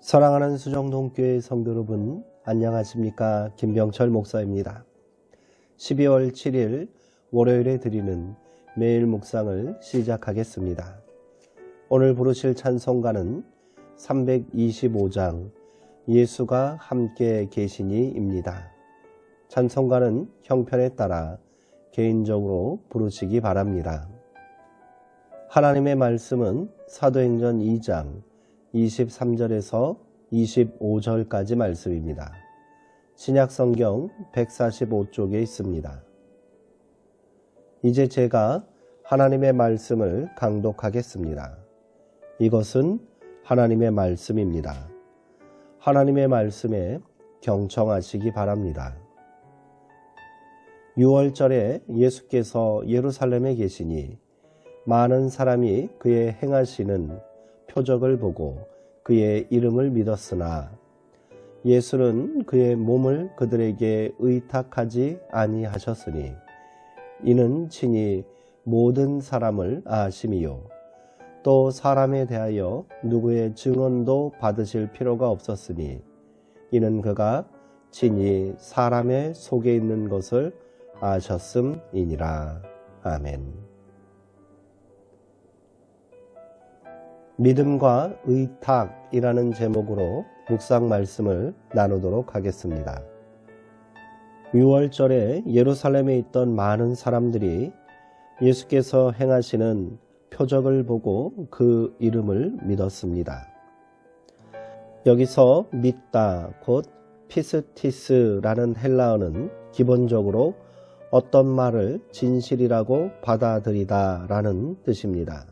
사랑하는 수정동교회 성도 여러분, 안녕하십니까? 김병철 목사입니다. 12월 7일 월요일에 드리는 매일 묵상을 시작하겠습니다. 오늘 부르실 찬송가는 325장 예수가 함께 계시니입니다. 찬송가는 형편에 따라 개인적으로 부르시기 바랍니다. 하나님의 말씀은 사도행전 2장 23절에서 25절까지 말씀입니다. 신약성경 145쪽에 있습니다. 이제 제가 하나님의 말씀을 강독하겠습니다. 이것은 하나님의 말씀입니다. 하나님의 말씀에 경청하시기 바랍니다. 6월절에 예수께서 예루살렘에 계시니 많은 사람이 그의 행하시는 표적을 보고 그의 이름을 믿었으나 예수는 그의 몸을 그들에게 의탁하지 아니하셨으니 이는 친히 모든 사람을 아심이요 또 사람에 대하여 누구의 증언도 받으실 필요가 없었으니 이는 그가 친히 사람의 속에 있는 것을 아셨음이니라. 아멘. 믿음과 의탁이라는 제목으로 묵상 말씀을 나누도록 하겠습니다. 6월절에 예루살렘에 있던 많은 사람들이 예수께서 행하시는 표적을 보고 그 이름을 믿었습니다. 여기서 믿다, 곧 피스티스라는 헬라어는 기본적으로 어떤 말을 진실이라고 받아들이다 라는 뜻입니다.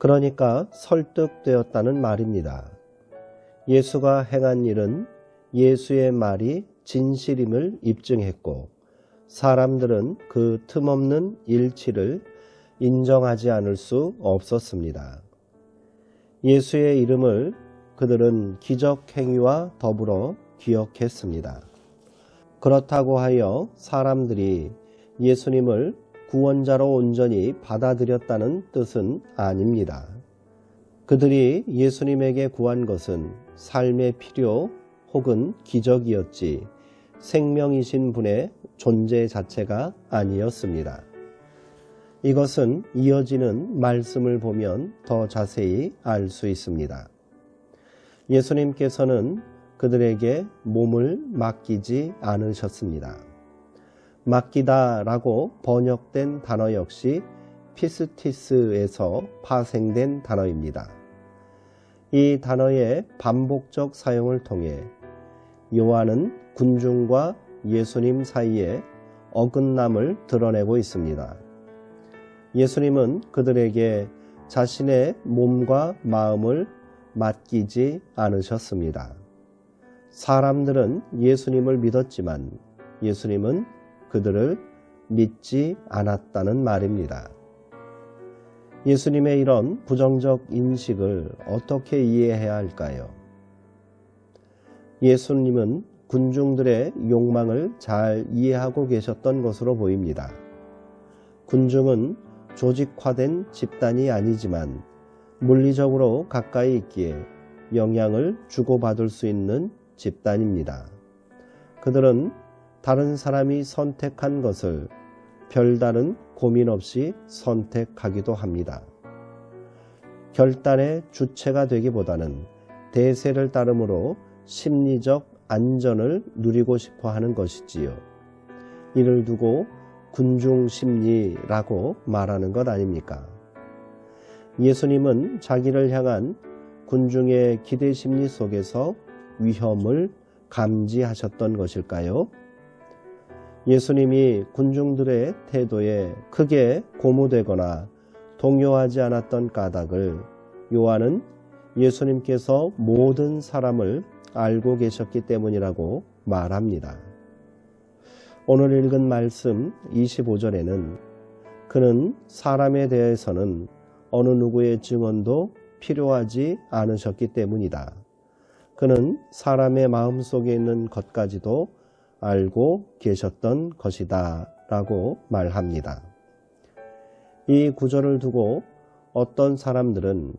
그러니까 설득되었다는 말입니다. 예수가 행한 일은 예수의 말이 진실임을 입증했고 사람들은 그 틈없는 일치를 인정하지 않을 수 없었습니다. 예수의 이름을 그들은 기적 행위와 더불어 기억했습니다. 그렇다고 하여 사람들이 예수님을 구원자로 온전히 받아들였다는 뜻은 아닙니다. 그들이 예수님에게 구한 것은 삶의 필요 혹은 기적이었지 생명이신 분의 존재 자체가 아니었습니다. 이것은 이어지는 말씀을 보면 더 자세히 알 수 있습니다. 예수님께서는 그들에게 몸을 맡기지 않으셨습니다. 맡기다라고 번역된 단어 역시 피스티스에서 파생된 단어입니다. 이 단어의 반복적 사용을 통해 요한은 군중과 예수님 사이에 어긋남을 드러내고 있습니다. 예수님은 그들에게 자신의 몸과 마음을 맡기지 않으셨습니다. 사람들은 예수님을 믿었지만 예수님은 그들을 믿지 않았다는 말입니다. 예수님의 이런 부정적 인식을 어떻게 이해해야 할까요? 예수님은 군중들의 욕망을 잘 이해하고 계셨던 것으로 보입니다. 군중은 조직화된 집단이 아니지만 물리적으로 가까이 있기에 영향을 주고받을 수 있는 집단입니다. 그들은 다른 사람이 선택한 것을 별다른 고민 없이 선택하기도 합니다. 결단의 주체가 되기보다는 대세를 따름으로 심리적 안전을 누리고 싶어 하는 것이지요. 이를 두고 군중 심리라고 말하는 것 아닙니까? 예수님은 자기를 향한 군중의 기대 심리 속에서 위험을 감지하셨던 것일까요? 예수님이 군중들의 태도에 크게 고무되거나 동요하지 않았던 까닭을 요한은 예수님께서 모든 사람을 알고 계셨기 때문이라고 말합니다. 오늘 읽은 말씀 25절에는 그는 사람에 대해서는 어느 누구의 증언도 필요하지 않으셨기 때문이다. 그는 사람의 마음속에 있는 것까지도 알고 계셨던 것이다 라고 말합니다. 이 구절을 두고 어떤 사람들은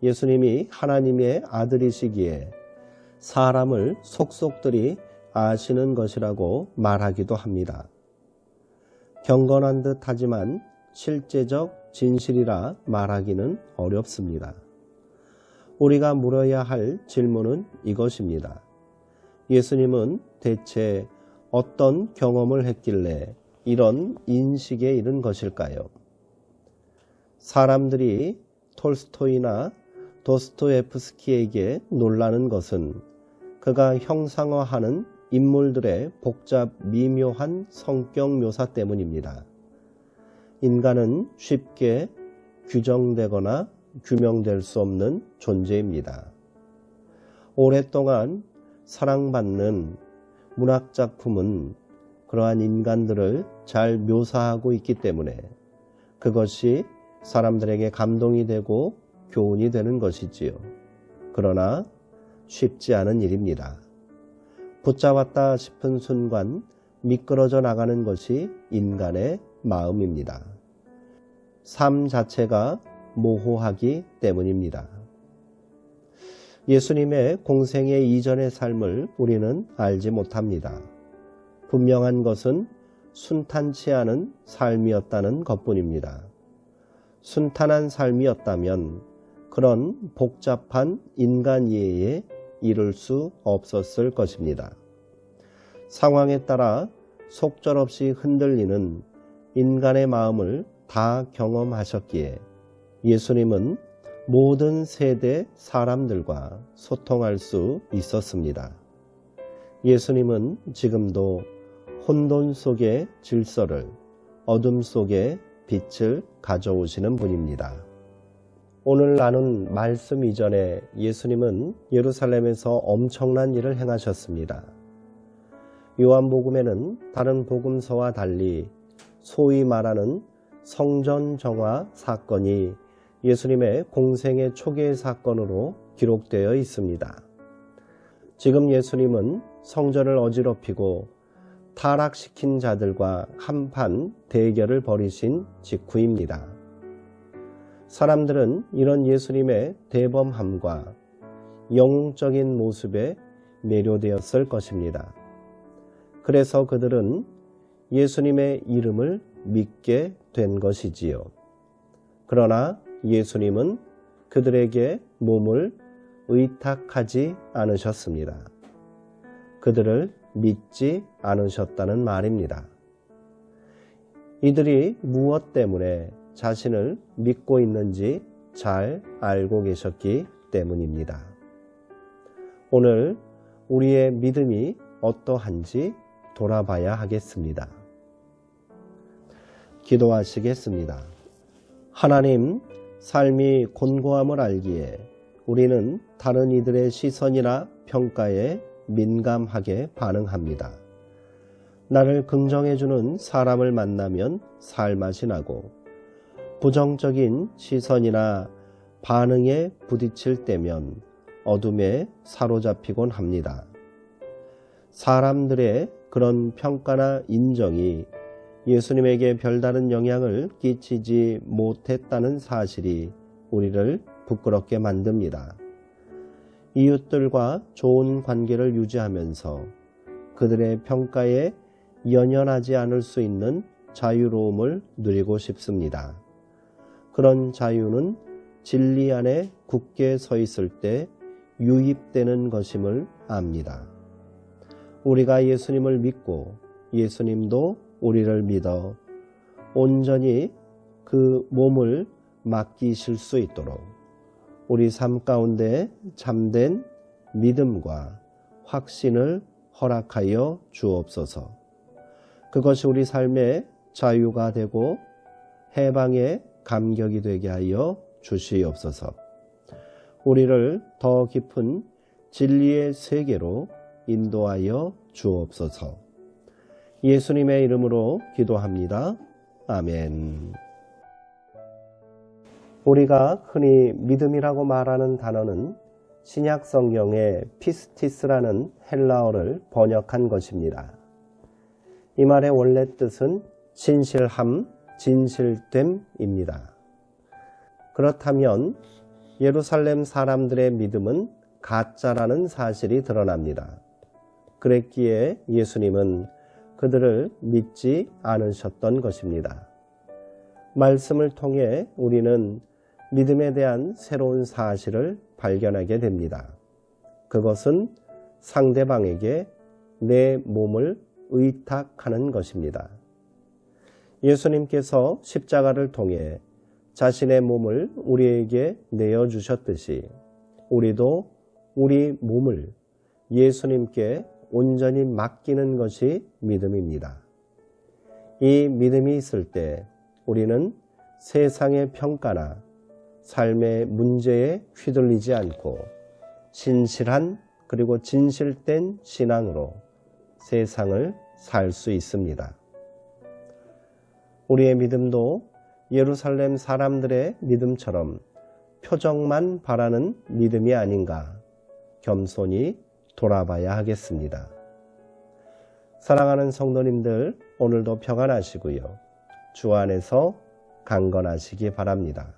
예수님이 하나님의 아들이시기에 사람을 속속들이 아시는 것이라고 말하기도 합니다. 경건한 듯 하지만 실제적 진실이라 말하기는 어렵습니다. 우리가 물어야 할 질문은 이것입니다. 예수님은 대체 어떤 경험을 했길래 이런 인식에 이른 것일까요? 사람들이 톨스토이나 도스토옙스키에게 놀라는 것은 그가 형상화하는 인물들의 복잡 미묘한 성격 묘사 때문입니다. 인간은 쉽게 규정되거나 규명될 수 없는 존재입니다. 오랫동안 사랑받는 문학작품은 그러한 인간들을 잘 묘사하고 있기 때문에 그것이 사람들에게 감동이 되고 교훈이 되는 것이지요. 그러나 쉽지 않은 일입니다. 붙잡았다 싶은 순간 미끄러져 나가는 것이 인간의 마음입니다. 삶 자체가 모호하기 때문입니다. 예수님의 공생애 이전의 삶을 우리는 알지 못합니다. 분명한 것은 순탄치 않은 삶이었다는 것뿐입니다. 순탄한 삶이었다면 그런 복잡한 인간 이해에 이를 수 없었을 것입니다. 상황에 따라 속절없이 흔들리는 인간의 마음을 다 경험하셨기에 예수님은 모든 세대 사람들과 소통할 수 있었습니다. 예수님은 지금도 혼돈 속의 질서를, 어둠 속의 빛을 가져오시는 분입니다. 오늘 나눈 말씀 이전에 예수님은 예루살렘에서 엄청난 일을 행하셨습니다. 요한복음에는 다른 복음서와 달리 소위 말하는 성전 정화 사건이 예수님의 공생의 초기의 사건으로 기록되어 있습니다. 지금 예수님은 성전을 어지럽히고 타락시킨 자들과 한판 대결을 벌이신 직후입니다. 사람들은 이런 예수님의 대범함과 영웅적인 모습에 매료되었을 것입니다. 그래서 그들은 예수님의 이름을 믿게 된 것이지요. 그러나 예수님은 그들에게 몸을 의탁하지 않으셨습니다. 그들을 믿지 않으셨다는 말입니다. 이들이 무엇 때문에 자신을 믿고 있는지 잘 알고 계셨기 때문입니다. 오늘 우리의 믿음이 어떠한지 돌아봐야 하겠습니다. 기도하시겠습니다. 하나님, 삶이 곤고함을 알기에 우리는 다른 이들의 시선이나 평가에 민감하게 반응합니다. 나를 긍정해주는 사람을 만나면 살맛이 나고 부정적인 시선이나 반응에 부딪힐 때면 어둠에 사로잡히곤 합니다. 사람들의 그런 평가나 인정이 예수님에게 별다른 영향을 끼치지 못했다는 사실이 우리를 부끄럽게 만듭니다. 이웃들과 좋은 관계를 유지하면서 그들의 평가에 연연하지 않을 수 있는 자유로움을 누리고 싶습니다. 그런 자유는 진리 안에 굳게 서 있을 때 유입되는 것임을 압니다. 우리가 예수님을 믿고 예수님도 우리를 믿어 온전히 그 몸을 맡기실 수 있도록 우리 삶 가운데 참된 믿음과 확신을 허락하여 주옵소서. 그것이 우리 삶의 자유가 되고 해방의 감격이 되게 하여 주시옵소서. 우리를 더 깊은 진리의 세계로 인도하여 주옵소서. 예수님의 이름으로 기도합니다. 아멘. 우리가 흔히 믿음이라고 말하는 단어는 신약 성경의 피스티스라는 헬라어를 번역한 것입니다. 이 말의 원래 뜻은 진실함, 진실됨입니다. 그렇다면 예루살렘 사람들의 믿음은 가짜라는 사실이 드러납니다. 그랬기에 예수님은 그들을 믿지 않으셨던 것입니다. 말씀을 통해 우리는 믿음에 대한 새로운 사실을 발견하게 됩니다. 그것은 상대방에게 내 몸을 의탁하는 것입니다. 예수님께서 십자가를 통해 자신의 몸을 우리에게 내어주셨듯이 우리도 우리 몸을 예수님께 온전히 맡기는 것이 믿음입니다. 이 믿음이 있을 때 우리는 세상의 평가나 삶의 문제에 휘둘리지 않고 진실한 그리고 진실된 신앙으로 세상을 살 수 있습니다. 우리의 믿음도 예루살렘 사람들의 믿음처럼 표정만 바라는 믿음이 아닌가 겸손히 돌아봐야 하겠습니다. 사랑하는 성도님들, 오늘도 평안하시고요. 주 안에서 강건하시기 바랍니다.